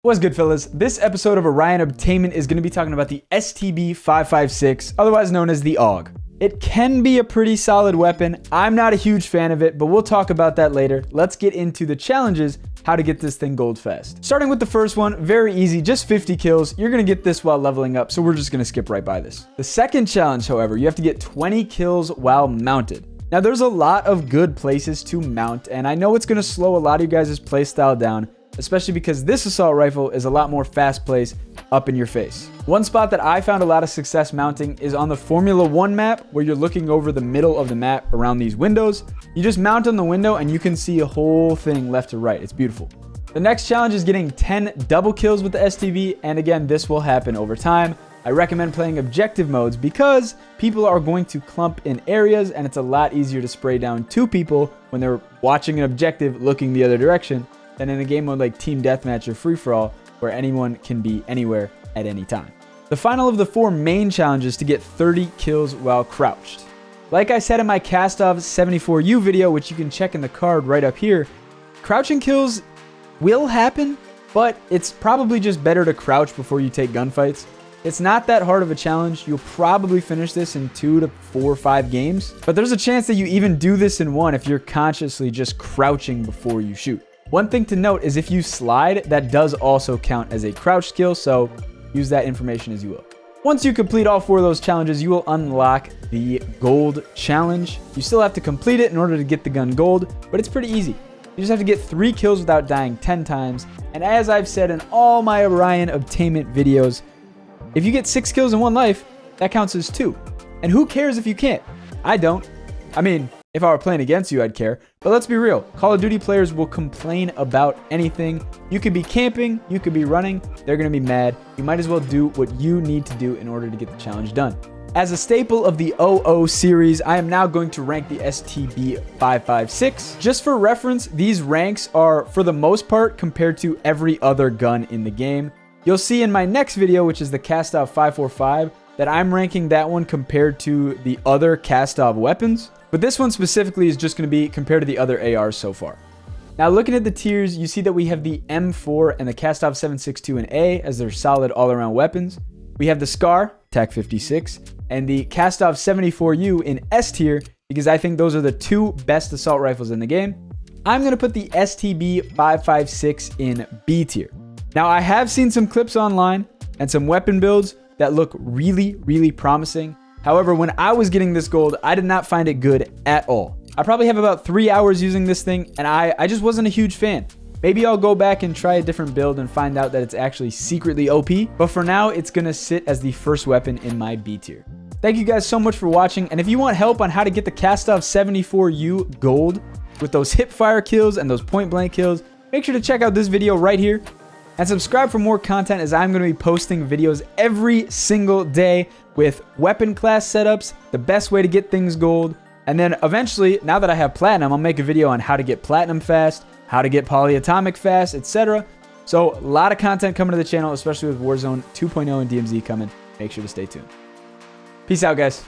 What's good, fellas? This episode of Orion Obtainment is going to be talking about the STB 556, otherwise known as the AUG. It can be a pretty solid weapon. I'm not a huge fan of it, but we'll talk about that later. Let's get into the challenges, how to get this thing gold fast. Starting with the first one, very easy, just 50 kills. You're going to get this while leveling up, so we're just going to skip right by this. The second challenge, however, you have to get 20 kills while mounted. Now, there's a lot of good places to mount, and I know it's going to slow a lot of you guys' playstyle down, especially because this assault rifle is a lot more fast-paced, up in your face. One spot that I found a lot of success mounting is on the Formula 1 map, where you're looking over the middle of the map around these windows. You just mount on the window and you can see a whole thing left to right. It's beautiful. The next challenge is getting 10 double kills with the STB, and again, this will happen over time. I recommend playing objective modes because people are going to clump in areas and it's a lot easier to spray down two people when they're watching an objective looking the other direction than in a game mode like Team Deathmatch or Free-For-All, where anyone can be anywhere at any time. The final of the four main challenges to get 30 kills while crouched. Like I said in my Cast-Off 74U video, which you can check in the card right up here, crouching kills will happen, but it's probably just better to crouch before you take gunfights. It's not that hard of a challenge. You'll probably finish this in 2 to 4 or 5 games, but there's a chance that you even do this in one if you're consciously just crouching before you shoot. One thing to note is if you slide, that does also count as a crouch skill, so use that information as you will. Once you complete all 4 of those challenges, you will unlock the gold challenge. You still have to complete it in order to get the gun gold, but it's pretty easy. You just have to get 3 kills without dying 10 times, and as I've said in all my Orion Obtainment videos, if you get 6 kills in one life, that counts as 2. And who cares if you can't? I don't. I mean, if I were playing against you, I'd care. But let's be real. Call of Duty players will complain about anything. You could be camping. You could be running. They're going to be mad. You might as well do what you need to do in order to get the challenge done. As a staple of the OO series, I am now going to rank the STB 556. Just for reference, these ranks are, for the most part, compared to every other gun in the game. You'll see in my next video, which is the Cast-Off 545, that I'm ranking that one compared to the other Cast-Off weapons. But this one specifically is just going to be compared to the other ARs so far. Now, looking at the tiers, you see that we have the M4 and the Cast-Off 762 in A as their solid all-around weapons. We have the SCAR, TAC 56, and the Cast-Off 74U in S tier because I think those are the 2 best assault rifles in the game. I'm going to put the STB 556 in B tier. Now, I have seen some clips online and some weapon builds that look really, really promising. However, when I was getting this gold, I did not find it good at all. I probably have about 3 hours using this thing, and I just wasn't a huge fan. Maybe I'll go back and try a different build and find out that it's actually secretly OP. But for now, it's going to sit as the first weapon in my B tier. Thank you guys so much for watching. And if you want help on how to get the Cast-Off 74U gold with those hip fire kills and those point blank kills, make sure to check out this video right here. And subscribe for more content, as I'm going to be posting videos every single day with weapon class setups, the best way to get things gold. And then eventually, now that I have platinum, I'll make a video on how to get platinum fast, how to get polyatomic fast, etc. So a lot of content coming to the channel, especially with Warzone 2.0 and DMZ coming. Make sure to stay tuned. Peace out, guys.